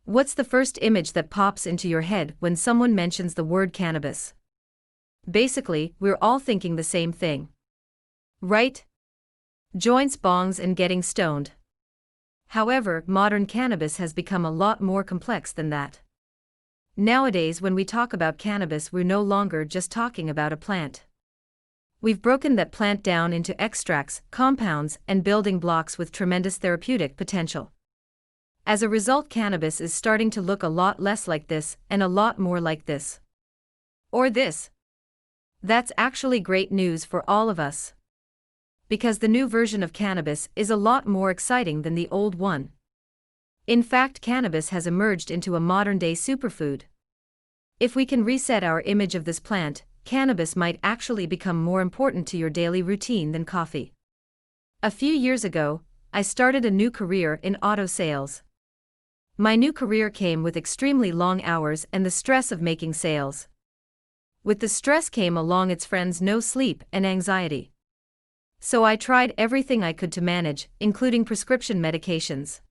What's the first image that pops into your head when someone mentions the word cannabis? Basically, we're all thinking the same thing. Right? Joints, bongs, and getting stoned. However, modern cannabis has become a lot more complex than that. Nowadays, when we talk about cannabis, we're no longer just talking about a plant. We've broken that plant down into extracts, compounds, and building blocks with tremendous therapeutic potential. As a result, cannabis is starting to look a lot less like this and a lot more like this. Or this. That's actually great news for all of us. Because the new version of cannabis is a lot more exciting than the old one. In fact, cannabis has emerged into a modern-day superfood. If we can reset our image of this plant, cannabis might actually become more important to your daily routine than coffee. A few years ago, I started a new career in auto sales. My new career came with extremely long hours and the stress of making sales. With the stress came along its friends: no sleep and anxiety. So I tried everything I could to manage, including prescription medications.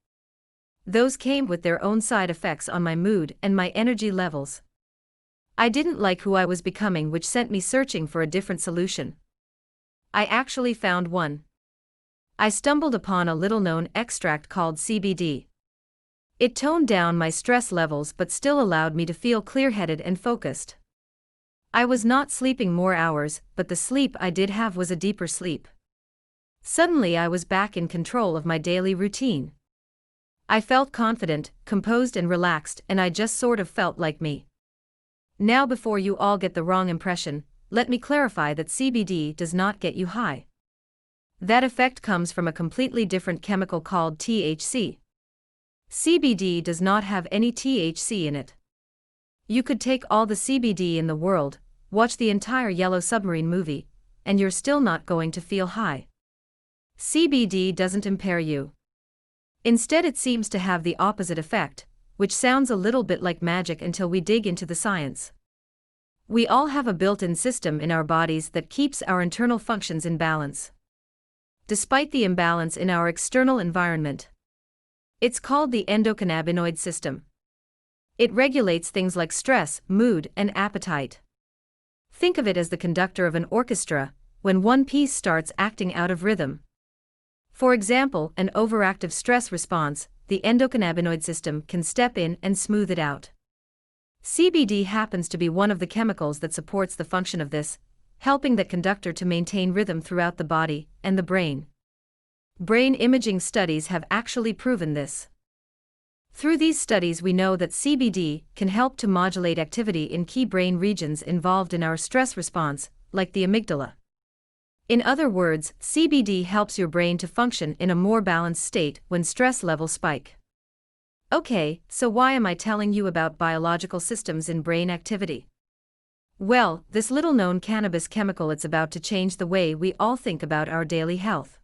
Those came with their own side effects on my mood and my energy levels. I didn't like who I was becoming, which sent me searching for a different solution. I actually found one. I stumbled upon a little-known extract called CBD. It toned down my stress levels but still allowed me to feel clear-headed and focused. I was not sleeping more hours, but the sleep I did have was a deeper sleep. Suddenly I was back in control of my daily routine. I felt confident, composed and relaxed, and I just sort of felt like me. Now, before you all get the wrong impression, let me clarify that CBD does not get you high. That effect comes from a completely different chemical called THC. CBD does not have any THC in it. You could take all the CBD in the world, watch the entire Yellow Submarine movie, and you're still not going to feel high. CBD doesn't impair you. Instead, it seems to have the opposite effect, which sounds a little bit like magic until we dig into the science. We all have a built-in system in our bodies that keeps our internal functions in balance, despite the imbalance in our external environment. It's called the endocannabinoid system. It regulates things like stress, mood, and appetite. Think of it as the conductor of an orchestra. When one piece starts acting out of rhythm, for example, an overactive stress response, the endocannabinoid system can step in and smooth it out. CBD happens to be one of the chemicals that supports the function of this, helping that conductor to maintain rhythm throughout the body and the brain. Brain imaging studies have actually proven this. Through these studies, we know that CBD can help to modulate activity in key brain regions involved in our stress response, like the amygdala. In other words, CBD helps your brain to function in a more balanced state when stress levels spike. Okay, so why am I telling you about biological systems in brain activity? Well, this little-known cannabis chemical, it's about to change the way we all think about our daily health.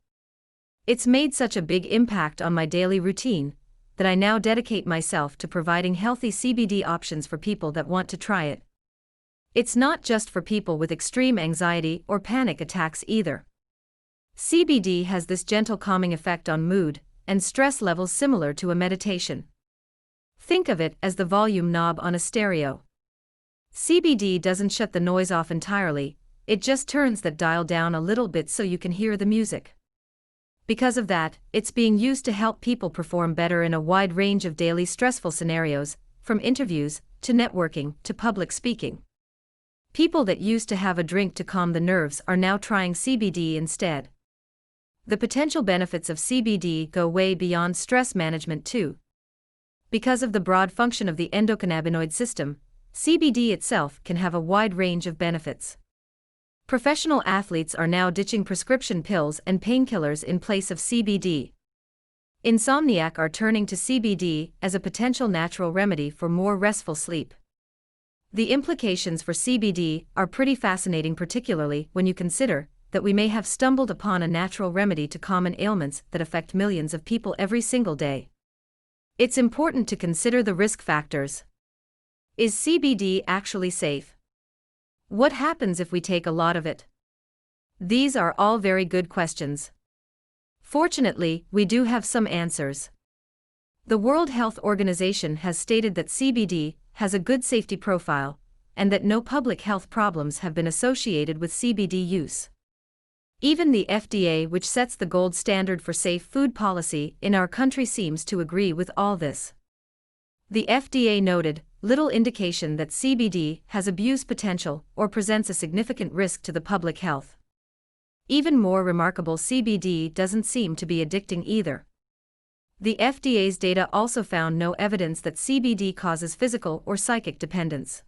It's made such a big impact on my daily routine that I now dedicate myself to providing healthy CBD options for people that want to try it. It's not just for people with extreme anxiety or panic attacks either. CBD has this gentle calming effect on mood and stress levels similar to a meditation. Think of it as the volume knob on a stereo. CBD doesn't shut the noise off entirely, it just turns that dial down a little bit so you can hear the music. Because of that, it's being used to help people perform better in a wide range of daily stressful scenarios, from interviews to networking to public speaking. People that used to have a drink to calm the nerves are now trying CBD instead. The potential benefits of CBD go way beyond stress management too. Because of the broad function of the endocannabinoid system, CBD itself can have a wide range of benefits. Professional athletes are now ditching prescription pills and painkillers in place of CBD. Insomniacs are turning to CBD as a potential natural remedy for more restful sleep. The implications for CBD are pretty fascinating, particularly when you consider that we may have stumbled upon a natural remedy to common ailments that affect millions of people every single day. It's important to consider the risk factors. Is CBD actually safe? What happens if we take a lot of it? These are all very good questions. Fortunately, we do have some answers. The World Health Organization has stated that CBD has a good safety profile, and that no public health problems have been associated with CBD use. Even the FDA, which sets the gold standard for safe food policy in our country, seems to agree with all this. The FDA noted little indication that CBD has abuse potential or presents a significant risk to the public health. Even more remarkable, CBD doesn't seem to be addicting either. The FDA's data also found no evidence that CBD causes physical or psychic dependence.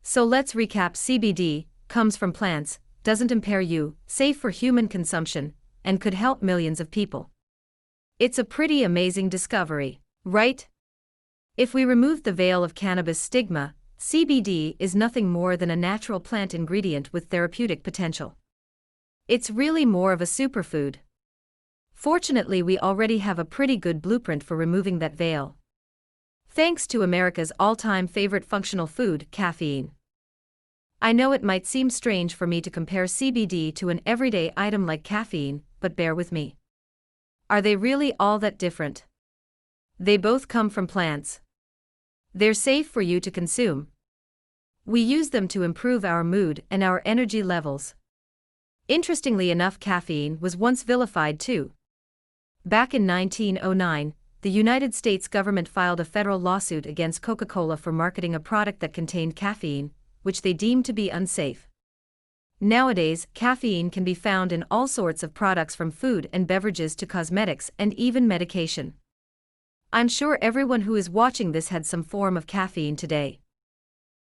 So let's recap. CBD comes from plants, doesn't impair you, safe for human consumption, and could help millions of people. It's a pretty amazing discovery, right? If we remove the veil of cannabis stigma, CBD is nothing more than a natural plant ingredient with therapeutic potential. It's really more of a superfood. Fortunately, we already have a pretty good blueprint for removing that veil. Thanks to America's all-time favorite functional food, caffeine. I know it might seem strange for me to compare CBD to an everyday item like caffeine, but bear with me. Are they really all that different? They both come from plants. They're safe for you to consume. We use them to improve our mood and our energy levels. Interestingly enough, caffeine was once vilified too. Back in 1909, the United States government filed a federal lawsuit against Coca-Cola for marketing a product that contained caffeine, which they deemed to be unsafe. Nowadays, caffeine can be found in all sorts of products, from food and beverages to cosmetics and even medication. I'm sure everyone who is watching this had some form of caffeine today.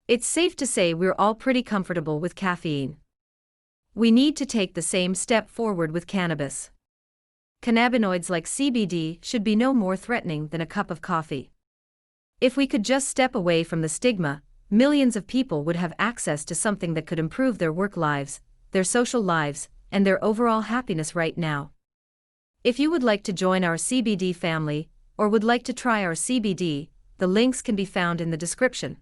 It's safe to say we're all pretty comfortable with caffeine. We need to take the same step forward with cannabis. Cannabinoids like CBD should be no more threatening than a cup of coffee. If we could just step away from the stigma, millions of people would have access to something that could improve their work lives, their social lives, and their overall happiness right now. If you would like to join our CBD family, or would like to try our CBD, the links can be found in the description.